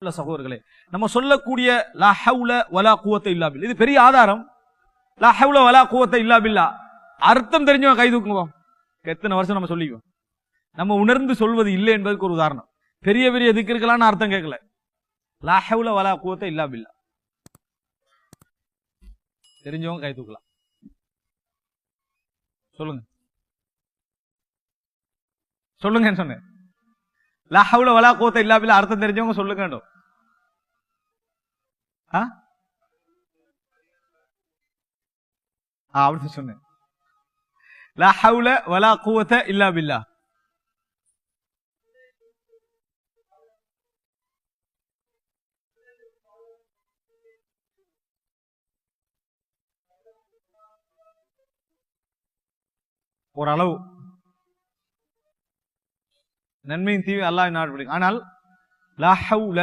சகோதரர்களே, நம்ம சொல்லக்கூடிய லா ஹவுல வலா குவத்த இல்லா பில்லா, இது பெரிய ஆதாரம். லா ஹவுல வலா குவத்த இல்லா பில்லா அர்த்தம் தெரிஞ்சவன் கை தூக்குவோம். எத்தனை வருஷம் நம்ம சொல்லிக்குவோம். நம்ம உணர்ந்து சொல்வது இல்லை என்பதற்கு ஒரு உதாரணம். பெரிய பெரிய திக்ருக்கெல்லாம் அர்த்தம் கேட்கல. லா ஹவுல வலா குவத்த இல்லா பில்லா தெரிஞ்சவங்க கை தூக்கலாம். சொல்லுங்க சொல்லுங்க சொன்னேன். லா ஹவுல வலா குவத்த இல்லா பில்லா அர்த்தம் தெரிஞ்சவங்க சொல்லுங்க. அப்படி சொன்னேன். லா ஹவுல வலா குவத்த இல்லா பில்லா. ஓரளவு நன்மையின் தீவி அல்லாஹ் நாடு. ஆனால் லா ஹவுல